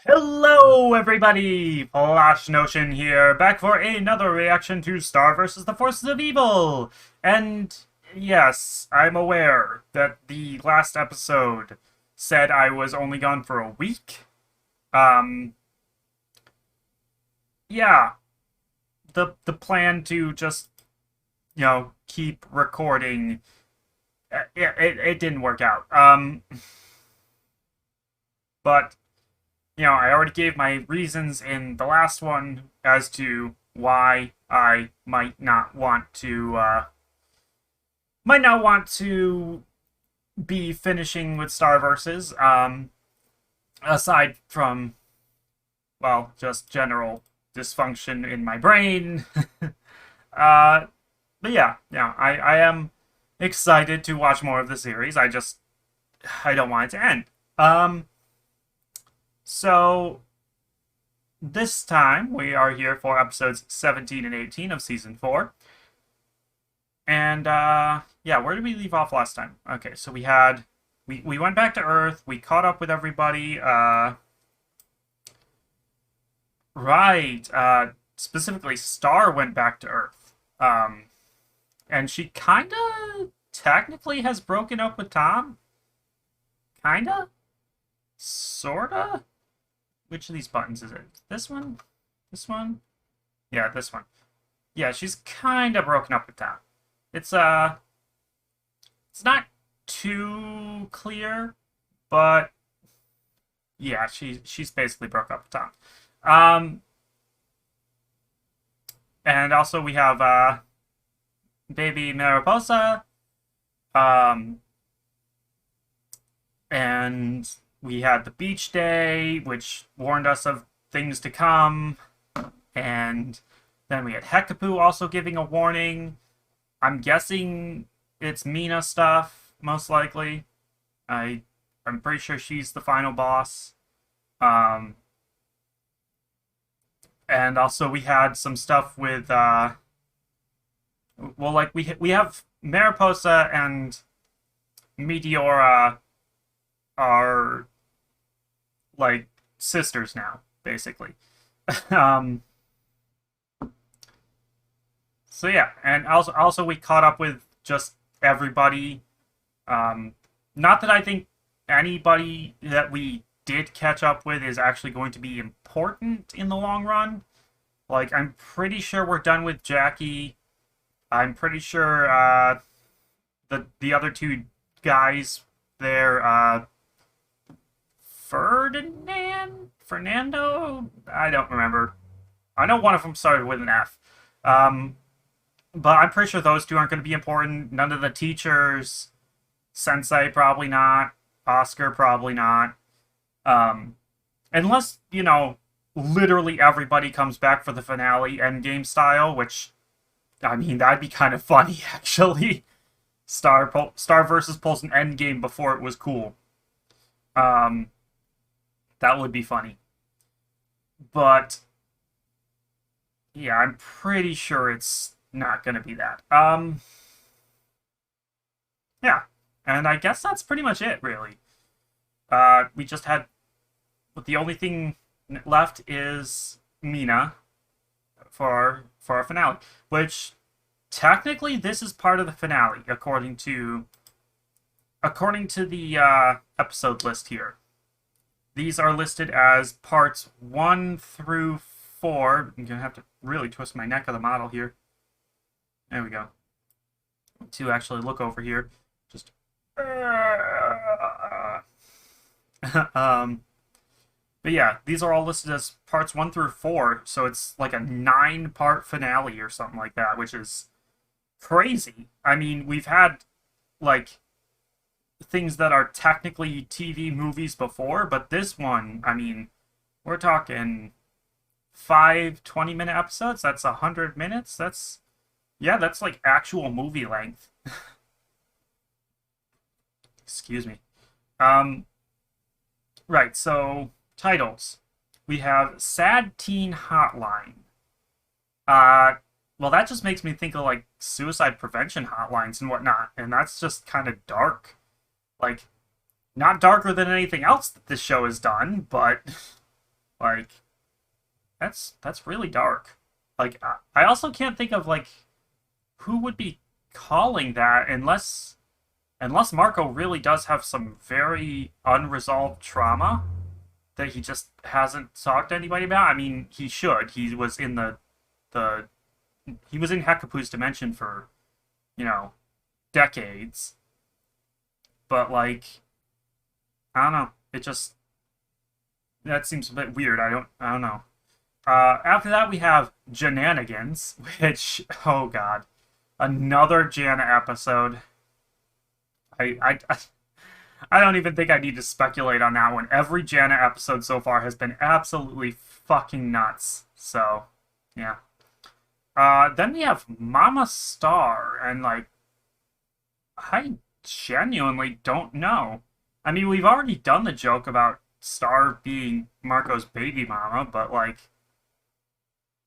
Hello, everybody! Flash Notion here, back for another reaction to Star vs. the Forces of Evil! And yes, I'm aware that the last episode said I was only gone for a week. Um, yeah, the plan to just, keep recording, it didn't work out. But I already gave my reasons in the last one as to why I might not want to be finishing with Star Versus. Aside from, well, just general dysfunction in my brain. uh, but yeah, I am excited to watch more of the series. I don't want it to end. So this time we are here for episodes 17 and 18 of season 4. And yeah, where did we leave off last time? Okay, so we went back to Earth, we caught up with everybody, right, specifically Star went back to Earth. And she kinda technically has broken up with Tom. Kinda? Sorta? Which of these buttons is it? This one? This one? Yeah, this one. Yeah, she's kind of broken up with Tom. It's it's not too clear, but yeah, she's basically broke up with Tom. Um, and also we have baby Mariposa, um, and we had the beach day, which warned us of things to come. And then we had Hekapu also giving a warning. I'm guessing it's Mina stuff, most likely. I'm pretty sure she's the final boss. Um, and also we had some stuff with well, like we have Mariposa and Meteora are like sisters now, basically. um, so yeah, and also we caught up with just everybody. Not that I think anybody that we did catch up with is actually going to be important in the long run. Like, I'm pretty sure we're done with Jackie. I'm pretty sure the other two guys there, Fernando? I don't remember. I know one of them started with an F. Um, but I'm pretty sure those two aren't going to be important. None of the teachers. Sensei, probably not. Oscar, probably not. Unless, literally everybody comes back for the finale endgame style, which, I mean, that'd be kind of funny, actually. Star versus pulls an endgame before it was cool. Um, that would be funny. But yeah, I'm pretty sure it's not gonna be that. Yeah, and I guess that's pretty much it, really. We just had, but the only thing left is Mina for our finale, which technically this is part of the finale according to the episode list here. These are listed as parts 1 through 4. I'm gonna have to really twist my neck of the model here. There we go. To actually look over here, just um. But yeah, these are all listed as parts 1 through 4, so it's like a 9-part finale or something like that, which is crazy. I mean, we've had like things that are technically TV movies before, but this one, I mean, we're talking 5 20-minute episodes. That's 100 minutes. That's like actual movie length. Excuse me. Um, right, so titles. We have Sad Teen Hotline. Uh, well, that just makes me think of like suicide prevention hotlines and whatnot, and that's just kind of dark. Like, not darker than anything else that this show has done, but Like, that's really dark. Like, I also can't think of like who would be calling that unless Marco really does have some very unresolved trauma that he just hasn't talked to anybody about. I mean, he should. He was in the he was in Hekapu's dimension for, you know, decades. But like, I don't know. It just that seems a bit weird. I don't know. After that we have Jananigans, which oh god, another Janna episode. I I don't even think I need to speculate on that one. Every Janna episode so far has been absolutely fucking nuts. So, yeah. Then we have Mama Star, and like, I genuinely don't know. I mean, we've already done the joke about Star being Marco's baby mama, but like,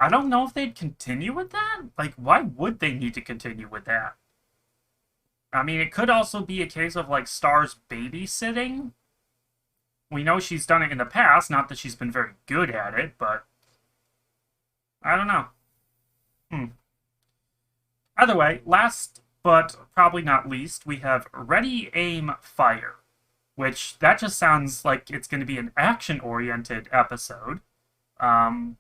I don't know if they'd continue with that. Like, why would they need to continue with that? I mean, it could also be a case of like Star's babysitting. We know she's done it in the past, not that she's been very good at it, but I don't know. Hmm. Either way, last but probably not least, we have Ready, Aim, Fire, which that just sounds like it's going to be an action-oriented episode. Um,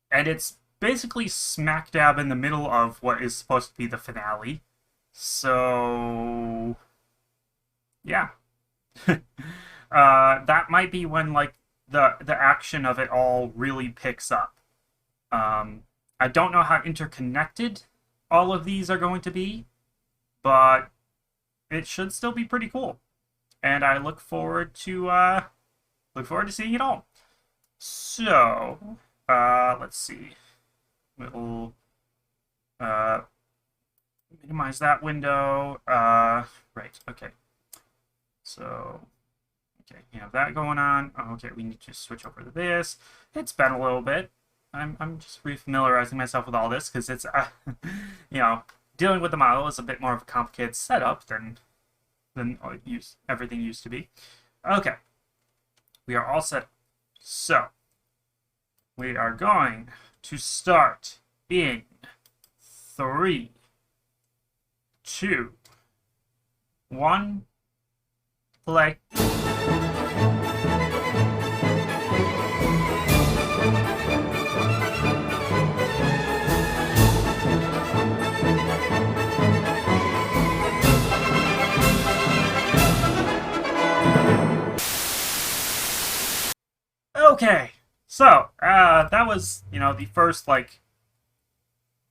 and it's basically smack dab in the middle of what is supposed to be the finale. So, yeah. That might be when like the action of it all really picks up. I don't know how interconnected all of these are going to be, but it should still be pretty cool. And I look forward to seeing it all. So, let's see. We'll uh, minimize that window. Right. Okay. So, okay, you have that going on. Oh, okay, we need to switch over to this. It's been a little bit. I'm just refamiliarizing myself with all this because it's, you know, dealing with the model is a bit more of a complicated setup than everything used to be. Okay, we are all set. So, we are going to start in 3, 2, 1, play. Okay, so that was, you know, the first like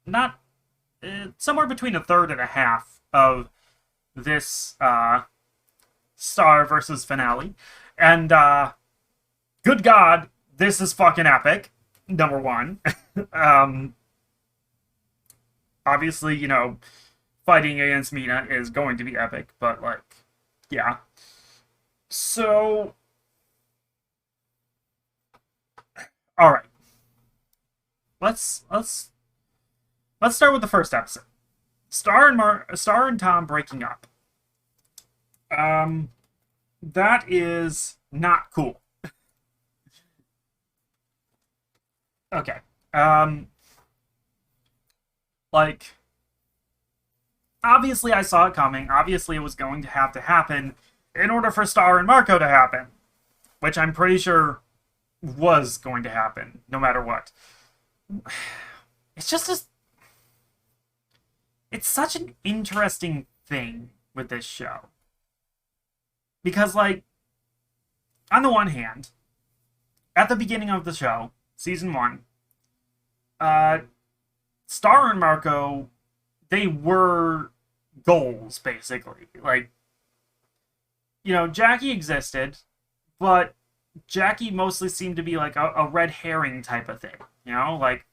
not somewhere between a third and a half of this Star versus finale, and good God, this is fucking epic. Number one, obviously, you know, fighting against Mina is going to be epic, but like, yeah. So, all right, let's let's start with the first episode. Star and Tom breaking up. That is not cool. Okay. Like, obviously I saw it coming. Obviously it was going to have to happen in order for Star and Marco to happen, which I'm pretty sure was going to happen, no matter what. It's just it's such an interesting thing with this show. Because, like, on the one hand, at the beginning of the show, season 1, Star and Marco, they were goals, basically. Like, you know, Jackie existed, but Jackie mostly seemed to be like a red herring type of thing. You know, like,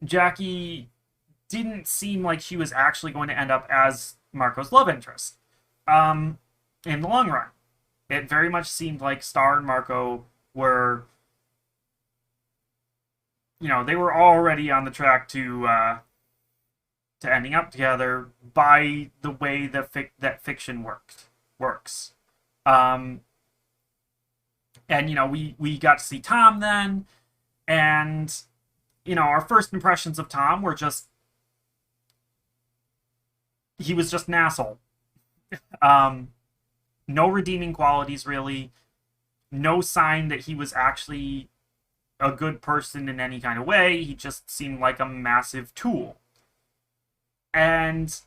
Jackie didn't seem like she was actually going to end up as Marco's love interest. In the long run, it very much seemed like Star and Marco were, you know, they were already on the track to ending up together by the way that fiction works. And And we got to see Tom then, and our first impressions of Tom were just he was just an asshole. Um, no redeeming qualities really. No sign that he was actually a good person in any kind of way. He just seemed like a massive tool. And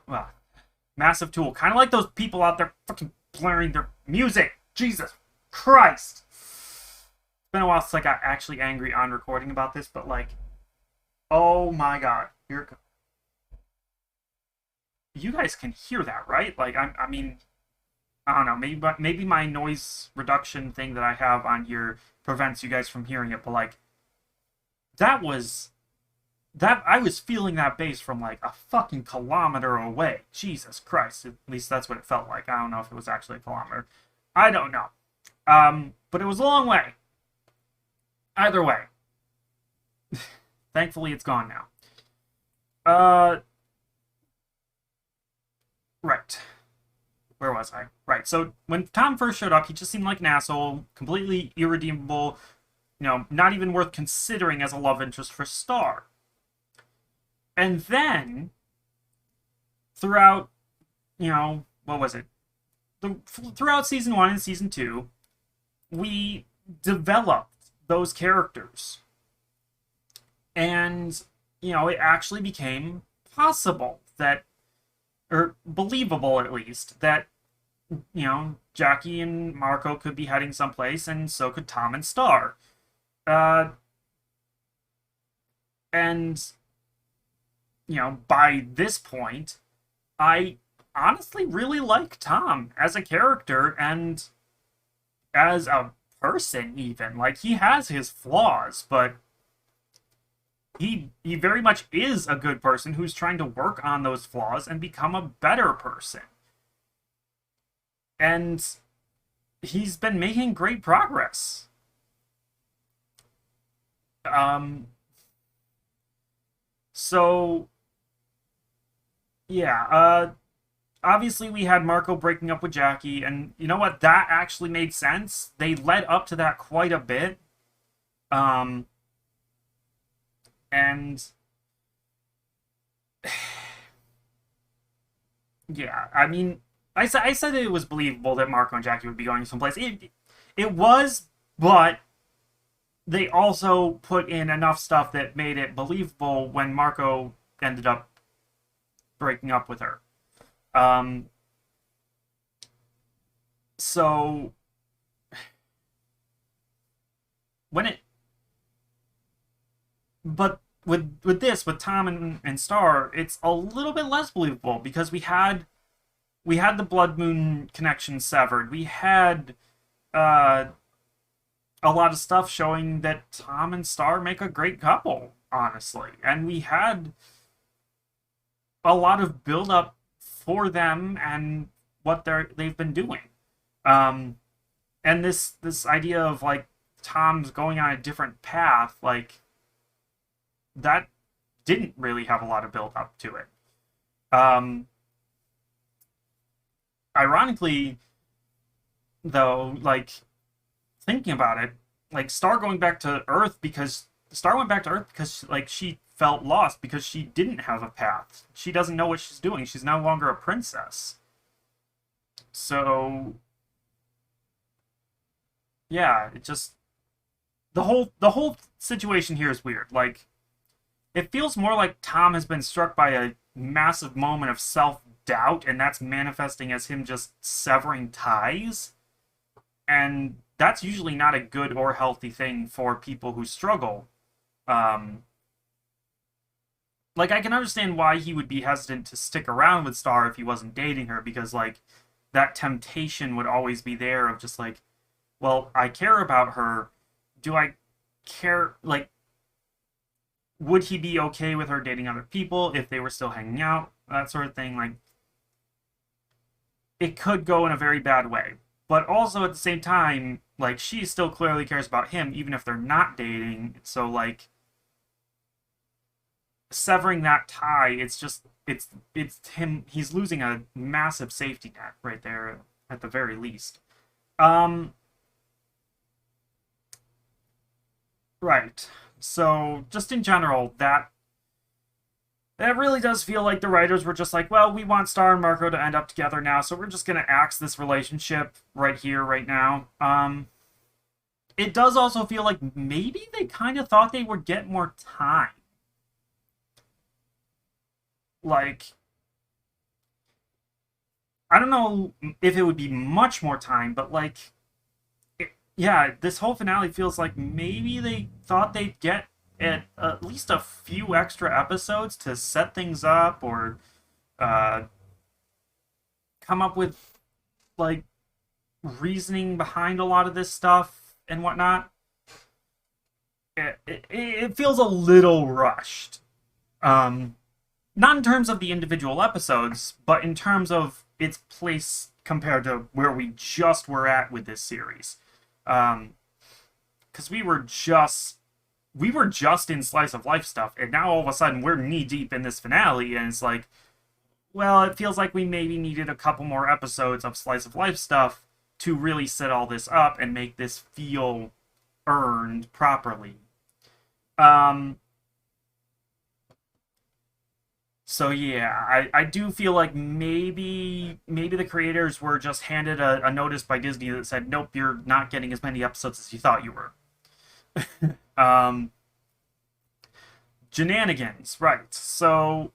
well, massive tool, kind of like those people out there fucking blaring their music. Jesus Christ! It's been a while since I got actually angry on recording about this, but like, oh my god, you guys can hear that, right? Like, I mean, I don't know, maybe my noise reduction thing that I have on here prevents you guys from hearing it, but like, that was I was feeling that bass from like a fucking kilometer away. Jesus Christ! At least that's what it felt like. I don't know if it was actually a kilometer. I don't know. But it was a long way. Either way, thankfully it's gone now. Right. Where was I? Right. So when Tom first showed up, he just seemed like an asshole, completely irredeemable. Not even worth considering as a love interest for Star. And then, throughout, what was it? Throughout season 1 and season 2, we developed those characters. And, it actually became possible that, or believable at least, that, Jackie and Marco could be heading someplace, and so could Tom and Star. And by this point, I honestly really like Tom as a character and as a person, even. Like, he has his flaws, but he very much is a good person who's trying to work on those flaws and become a better person. And he's been making great progress. So yeah, obviously we had Marco breaking up with Jackie, and you know what? That actually made sense. They led up to that quite a bit. Um, and yeah, I mean, I said it was believable that Marco and Jackie would be going someplace. It was, but they also put in enough stuff that made it believable when Marco ended up breaking up with her. Um, so when it, but with Tom and Star, it's a little bit less believable because we had the Blood Moon connection severed. We had uh a lot of stuff showing that Tom and Star make a great couple, honestly, and we had a lot of build up for them and what they've been doing. Um, and this idea of like Tom's going on a different path, like that didn't really have a lot of build up to it. Um, Ironically, though, like thinking about it, like Star went back to Earth because like she felt lost because she didn't have a path. She doesn't know what she's doing. She's no longer a princess. So yeah, it just the whole situation here is weird. Like it feels more like Tom has been struck by a massive moment of self-doubt and that's manifesting as him just severing ties. And that's usually not a good or healthy thing for people who struggle. Um like I can understand why he would be hesitant to stick around with Star if he wasn't dating her because like that temptation would always be there of just like, well, I care about her. Do I care like would he be okay with her dating other people if they were still hanging out? That sort of thing. Like it could go in a very bad way. But also at the same time, like she still clearly cares about him even if they're not dating. So like severing that tie, it's him. He's losing a massive safety net right there at the very least. Um, right. So, just in general, that really does feel like the writers were just like, well, we want Star and Marco to end up together now, so we're just gonna axe this relationship right here, right now. It does also feel like maybe they kind of thought they would get more time. Like, I don't know if it would be much more time, but like, yeah, this whole finale feels like maybe they thought they'd get at least a few extra episodes to set things up or uh, come up with like reasoning behind a lot of this stuff and whatnot. It feels a little rushed. Um, Not in terms of the individual episodes, but in terms of its place compared to where we just were at with this series. Because we were just in slice of life stuff, and now all of a sudden we're knee deep in this finale, and it's like, well, it feels like we maybe needed a couple more episodes of slice of life stuff to really set all this up and make this feel earned properly. Um, so yeah, I do feel like maybe the creators were just handed a notice by Disney that said, nope, you're not getting as many episodes as you thought you were. Um, Shenanigans, right? So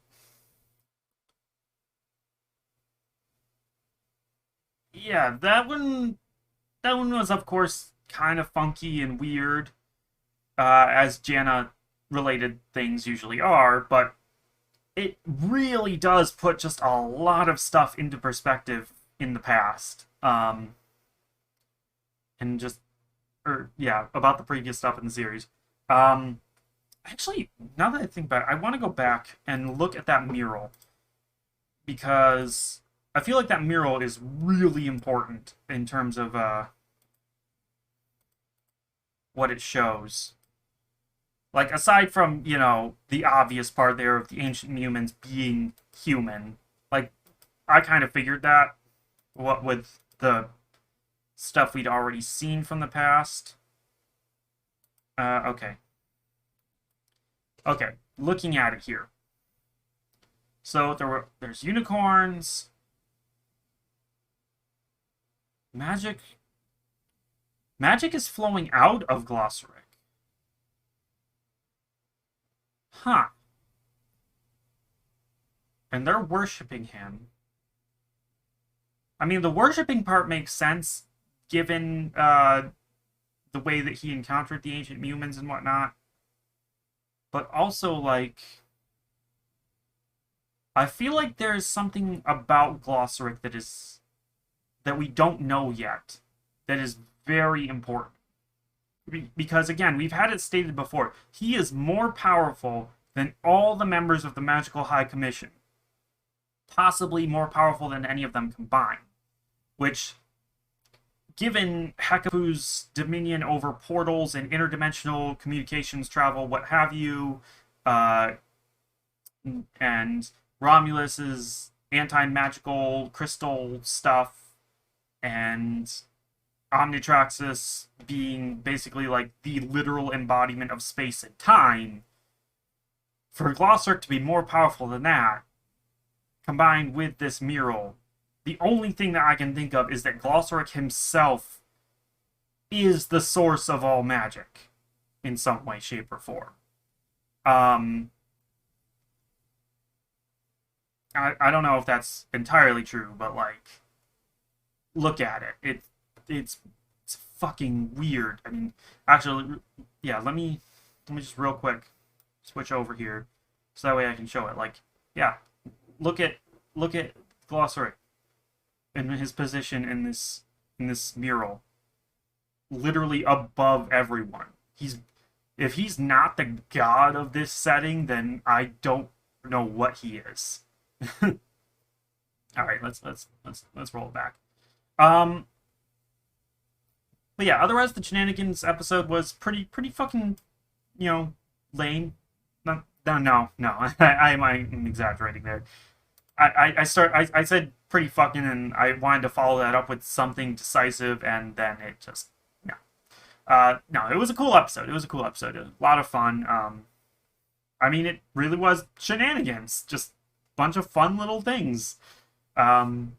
yeah, that one was of course kind of funky and weird, as Jana related things usually are, but it really does put just a lot of stuff into perspective in the past. And just, or yeah, about the previous stuff in the series. Um, Actually, now that I think about it, I want to go back and look at that mural because I feel like that mural is really important in terms of what it shows. Like, aside from, the obvious part there of the ancient humans being human, like, I kind of figured that, what with the stuff we'd already seen from the past. Okay. Okay, looking at it here. So there's unicorns, magic. Magic is flowing out of Glossaric. Huh. And they're worshiping him. I mean, the worshiping part makes sense given the way that he encountered the ancient humans and whatnot. But also, like, I feel like there's something about Glossaric that we don't know yet that is very important. Because again, we've had it stated before, he is more powerful than all the members of the Magical High Commission. Possibly more powerful than any of them combined. Which, given Hekapu's dominion over portals and interdimensional communications travel, what have you, uh, and Romulus's anti-magical crystal stuff, and Omnitraxus being basically like the literal embodiment of space and time, for Glossaric to be more powerful than that, combined with this mural, the only thing that I can think of is that Glossaric himself is the source of all magic in some way, shape, or form. Um, I don't know if that's entirely true, but like, look at it. It's fucking weird. I mean, actually, yeah. Let me just real quick switch over here, so that way I can show it. Like, yeah, look at Glossary and his position in this mural, literally above everyone. If he's not the god of this setting, then I don't know what he is. All right, let's roll it back. Um, but yeah, otherwise the shenanigans episode was pretty fucking, lame. No. I'm exaggerating there. I said pretty fucking, and I wanted to follow that up with something decisive, and then it just no. No, it was a cool episode. It was a cool episode. A lot of fun. I mean, it really was shenanigans. Just a bunch of fun little things. Um,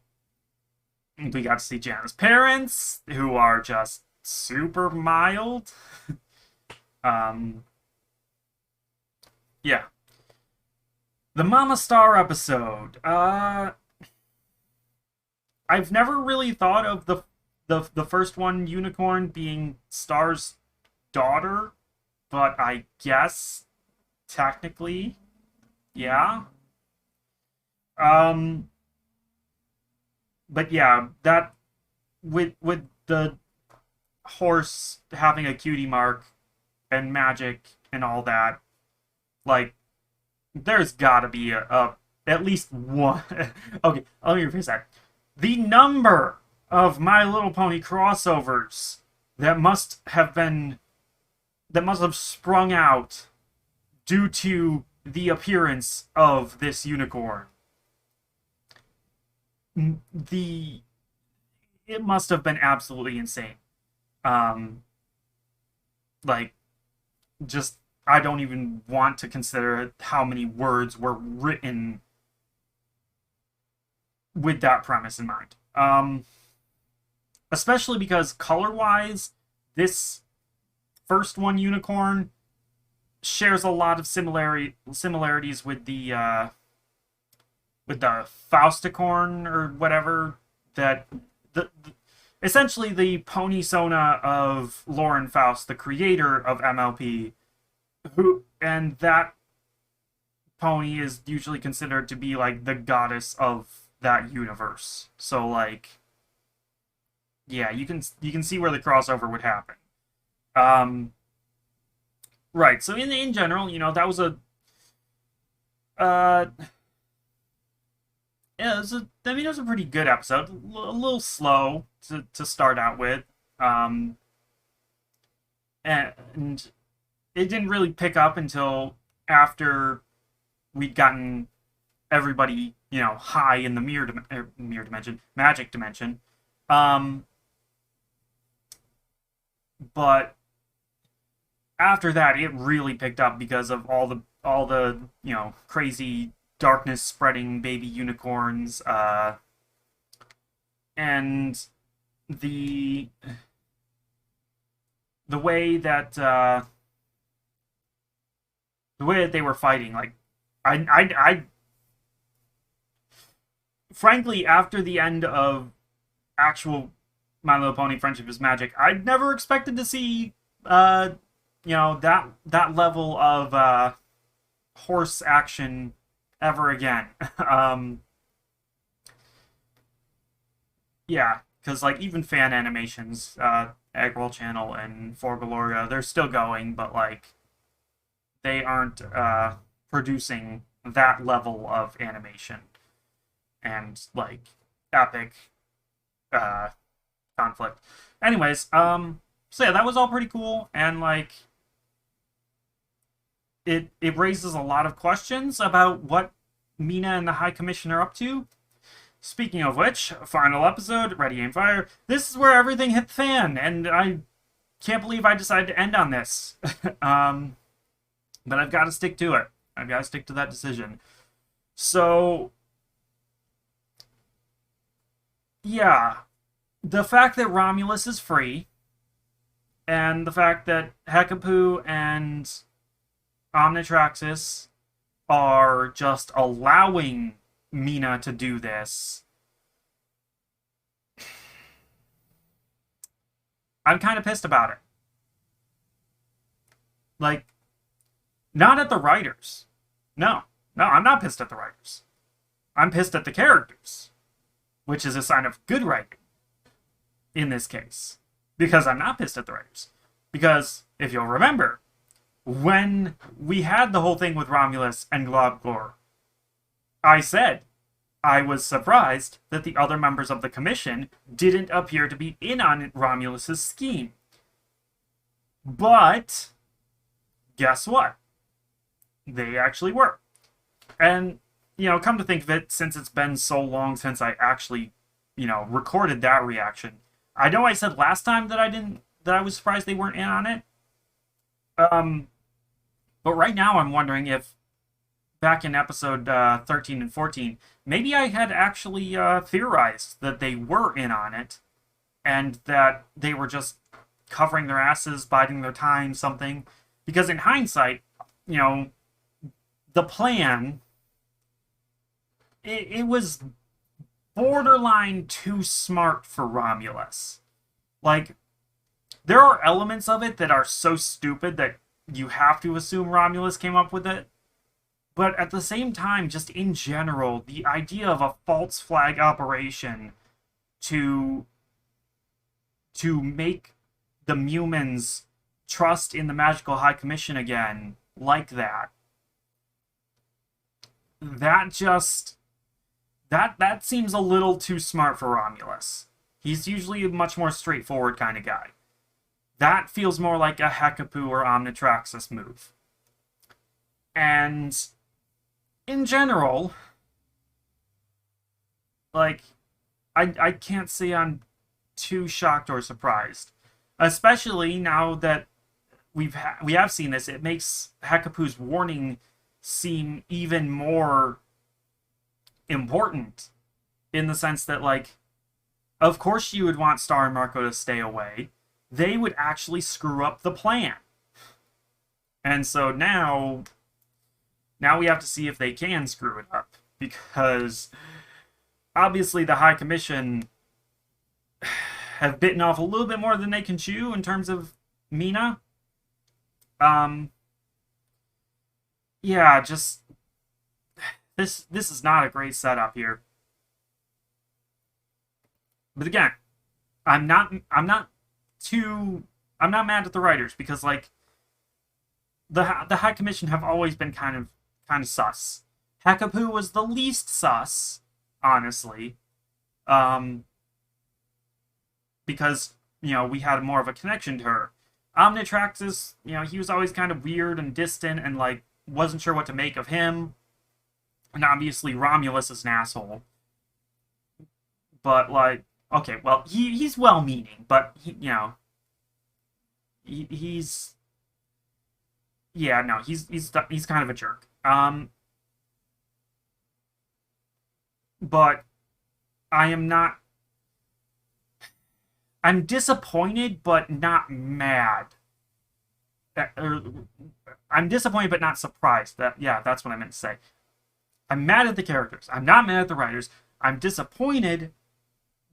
we got to see Jana's parents, who are just super mild. Um, yeah. The Mama Star episode. I've never really thought of the first one, Unicorn, being Star's daughter, but I guess technically, yeah. Um, but yeah, that with the horse having a cutie mark and magic and all that, like there's gotta be a at least one. Okay, let me rephrase that. The number of My Little Pony crossovers that must have sprung out due to the appearance of this unicorn. The It must have been absolutely insane. Um, like just I don't even want to consider how many words were written with that premise in mind. Especially because color wise, this first one, Unicorn, shares a lot of similarities with the Fausticorn or whatever that essentially the pony sona of Lauren Faust, the creator of MLP, and that pony is usually considered to be like the goddess of that universe. So like, yeah, you can see where the crossover would happen. Um, right. So in general, that was uh yeah, I mean, it was a pretty good episode. A little slow to start out with. Um, and it didn't really pick up until after we'd gotten everybody, high in the mirror dimension, magic dimension. Um, but after that, it really picked up because of all the crazy darkness spreading baby unicorns, and the the way that uh, the way that they were fighting. Like, I frankly, after the end of actual My Little Pony Friendship is Magic, I'd never expected to see that level of horse action ever again. um, yeah, because like even fan animations, Agworld Channel and For Gloria, they're still going, but like they aren't producing that level of animation and like epic uh, conflict. Anyways, so yeah, that was all pretty cool, and like it raises a lot of questions about what Mina and the High Commission are up to. Speaking of which, final episode, Ready Aim Fire. This is where everything hit the fan, and I can't believe I decided to end on this. But I've got to stick to it. I've got to stick to that decision. So, yeah, the fact that Romulus is free, and the fact that Hekapoo and Omnitraxis are just allowing Mina to do this, I'm kind of pissed about it. Like, not at the writers. No, no, I'm not pissed at the writers. I'm pissed at the characters, which is a sign of good writing in this case. Because I'm not pissed at the writers. Because, if you'll remember, when we had the whole thing with Romulus and Globglor, I said I was surprised that the other members of the commission didn't appear to be in on Romulus's scheme. But guess what? They actually were. And come to think of it, since it's been so long since I actually, recorded that reaction. I know I said last time that I was surprised they weren't in on it. Um, but right now I'm wondering if back in episode 13 and 14, maybe I had actually theorized that they were in on it and that they were just covering their asses, biding their time, something. Because in hindsight, you know, the plan, it was borderline too smart for Romulus. Like, there are elements of it that are so stupid that you have to assume Romulus came up with it. But at the same time, just in general, the idea of a false flag operation to make the humans trust in the Magical High Commission again, like that, that just that seems a little too smart for Romulus. He's usually a much more straightforward kind of guy. That feels more like a Hekapoo or Omnitraxis move. And in general, like, I can't say I'm too shocked or surprised. Especially now that we have seen this, it makes Hekapoo's warning seem even more important in the sense that, like, of course you would want Star and Marco to stay away. They would actually screw up the plan. And so now we have to see if they can screw it up. Because obviously the High Commission have bitten off a little bit more than they can chew in terms of Mina. Yeah, just this is not a great setup here. But again, I'm not mad at the writers because, like, the High Commission have always been kind of sus. Hekapoo was the least sus, honestly, because we had more of a connection to her. Omnitraxis, he was always kind of weird and distant and, like, wasn't sure what to make of him. And obviously Romulus is an asshole. But, like, okay, well, he's well-meaning, but he's yeah, no, he's kind of a jerk. But I am not. I'm disappointed, but not mad. I'm disappointed, but not surprised. That's what I meant to say. I'm mad at the characters. I'm not mad at the writers. I'm disappointed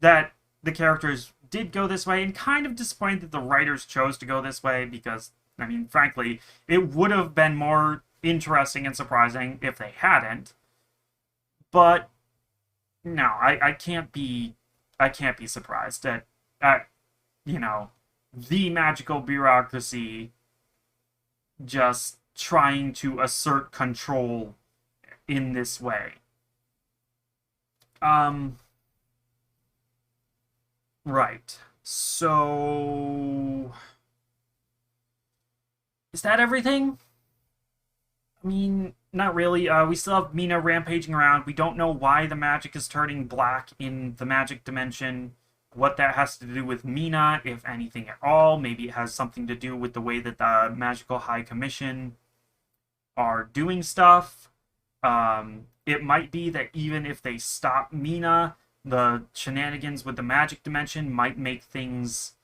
that the characters did go this way, and kind of disappointed that the writers chose to go this way because, I mean, frankly, it would have been more interesting and surprising if they hadn't. But no, I can't be surprised at the magical bureaucracy just trying to assert control in this way. Right. So is that everything? I mean, not really. We still have Mina rampaging around. We don't know why the magic is turning black in the magic dimension. What that has to do with Mina, if anything at all. Maybe it has something to do with the way that the Magical High Commission are doing stuff. It might be that even if they stop Mina, the shenanigans with the magic dimension might make things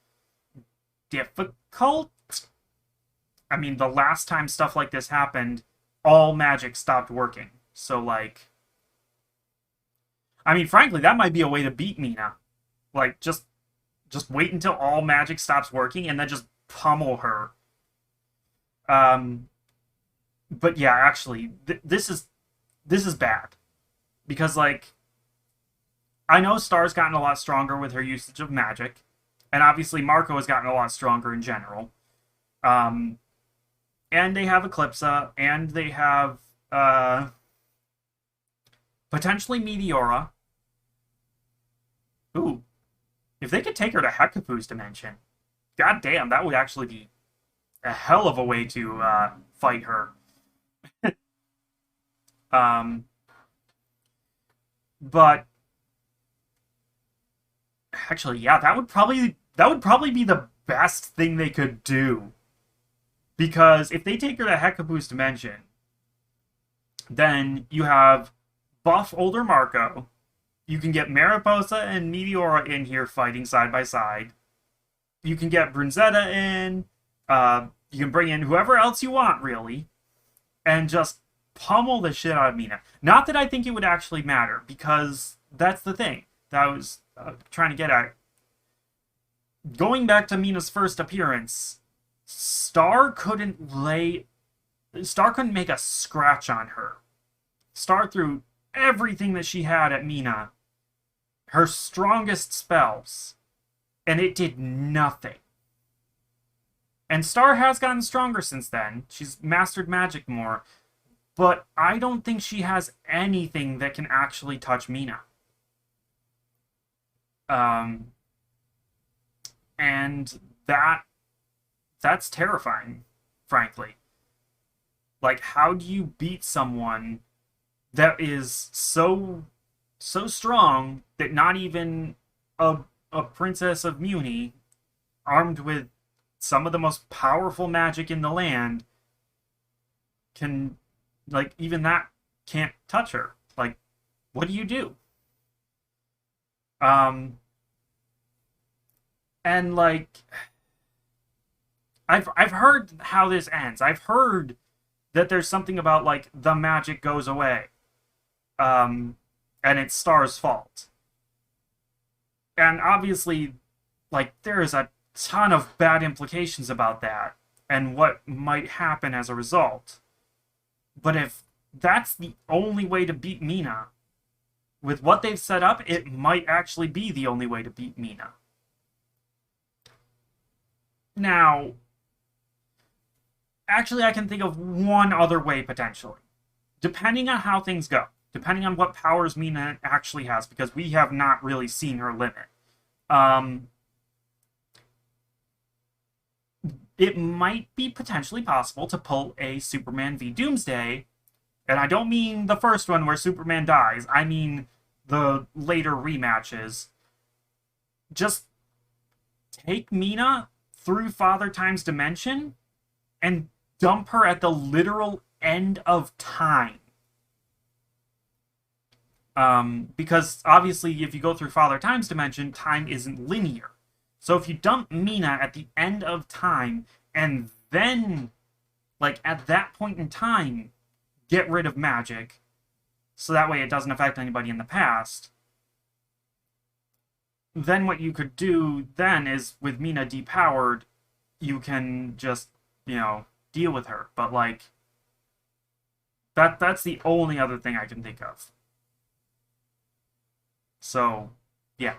difficult. I mean, the last time stuff like this happened, all magic stopped working. So, like, I mean, frankly, that might be a way to beat Mina. Like, just wait until all magic stops working and then just pummel her. But yeah, actually, this is bad. Because, like, I know Star's gotten a lot stronger with her usage of magic, and obviously Marco has gotten a lot stronger in general. And they have Eclipsa, and they have potentially Meteora. Ooh, if they could take her to Hekapoo's dimension, goddamn, that would actually be a hell of a way to fight her. But actually, yeah, that would probably be the best thing they could do. Because if they take her to Hecaboose Dimension, then you have buff older Marco. You can get Mariposa and Meteora in here fighting side by side. You can get Brunzetta in. You can bring in whoever else you want, really, and just pummel the shit out of Mina. Not that I think it would actually matter, because that's the thing that I was trying to get at. Going back to Mina's first appearance, Star couldn't make a scratch on her. Star threw everything that she had at Mina, her strongest spells, and it did nothing. And Star has gotten stronger since then. She's mastered magic more, but I don't think she has anything that can actually touch Mina. Um, and that's terrifying, frankly. Like, how do you beat someone that is so strong that not even a princess of Muni, armed with some of the most powerful magic in the land, can, like, even that can't touch her? Like, what do you do? Um, and like, I've heard how this ends. I've heard that there's something about like the magic goes away, um, and it's Star's fault. And obviously, like, there is a ton of bad implications about that and what might happen as a result. But if that's the only way to beat Mina, with what they've set up, it might actually be the only way to beat Mina. Now, actually, I can think of one other way potentially. Depending on how things go, depending on what powers Mina actually has, because we have not really seen her limit. Um, it might be potentially possible to pull a Superman v Doomsday, and I don't mean the first one where Superman dies, I mean the later rematches. Just take Mina through Father Time's dimension and dump her at the literal end of time. Because obviously, if you go through Father Time's dimension, time isn't linear. So if you dump Mina at the end of time, and then, like, at that point in time, get rid of magic, so that way it doesn't affect anybody in the past, then what you could do then is, with Mina depowered, you can just, deal with her. But, like, that's the only other thing I can think of. So, yeah.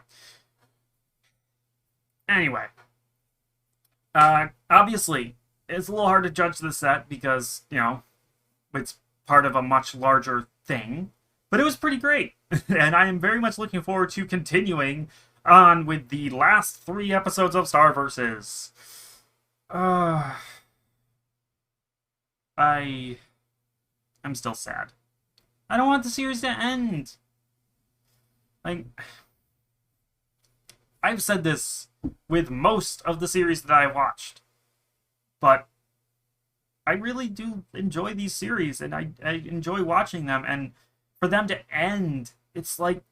Anyway, obviously, it's a little hard to judge the set because, it's part of a much larger thing. But it was pretty great. And I am very much looking forward to continuing on with the last 3 episodes of Star Versus. Uh, I'm still sad. I don't want the series to end. Like, I've said this with most of the series that I watched, but I really do enjoy these series, and I enjoy watching them, and for them to end, it's like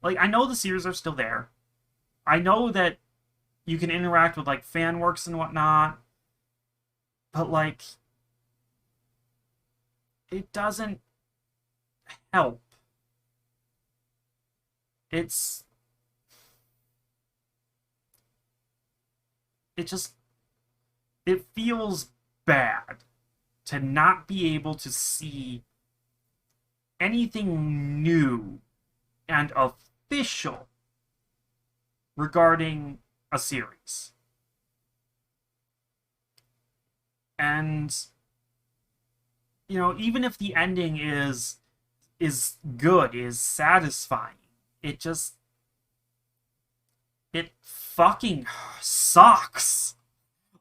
I know the series are still there. I know that you can interact with, like, fan works and whatnot, but, like, it doesn't help. It's it just it feels bad to not be able to see anything new and official regarding a series. And even if the ending is good, is satisfying, it just it fucking sucks.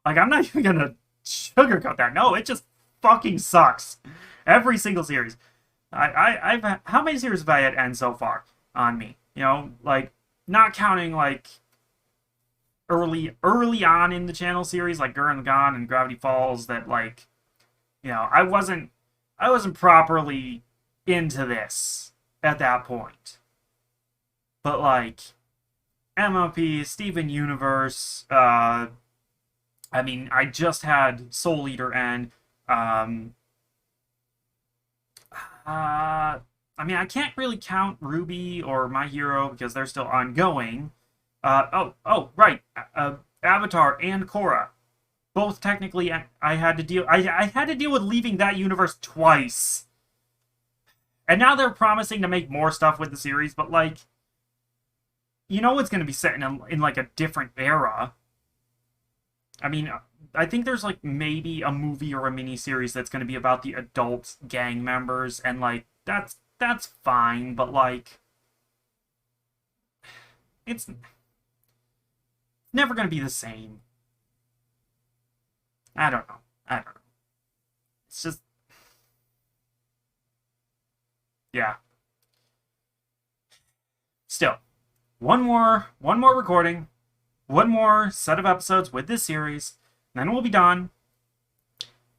Like, I'm not even gonna sugarcoat that. No, it just fucking sucks. Every single series. I've how many series have I had end so far on me? You know, like not counting like early on in the channel series like Gurren Lagann and Gravity Falls that like, you know, I wasn't properly into this at that point. But like MLP, Steven Universe, I mean, I just had Soul Eater end. Um, I mean, I can't really count Ruby or My Hero because they're still ongoing. Right. Avatar and Korra. Both technically, I had to deal. I had to deal with leaving that universe twice. And now they're promising to make more stuff with the series, but like, you know, it's going to be set in like a different era. I mean, I think there's like maybe a movie or a mini series that's going to be about the adult gang members, and like that's fine, but like it's never going to be the same. I don't know. I don't know. It's just yeah. Still, one more recording, one more set of episodes with this series, and then we'll be done.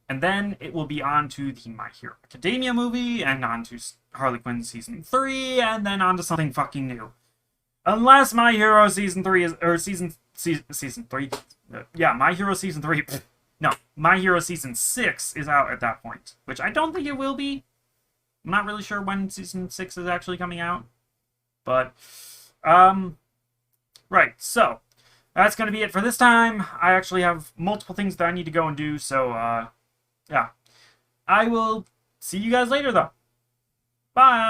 And then it will be on to the My Hero Academia movie, and on to Harley Quinn Season 3, and then on to something fucking new. Unless My Hero Season 3 is, or Season 3, yeah, My Hero Season 3, no, My Hero Season 6 is out at that point, which I don't think it will be. I'm not really sure when Season 6 is actually coming out, but, right, so, that's going to be it for this time. I actually have multiple things that I need to go and do, so, yeah. I will see you guys later, though. Bye!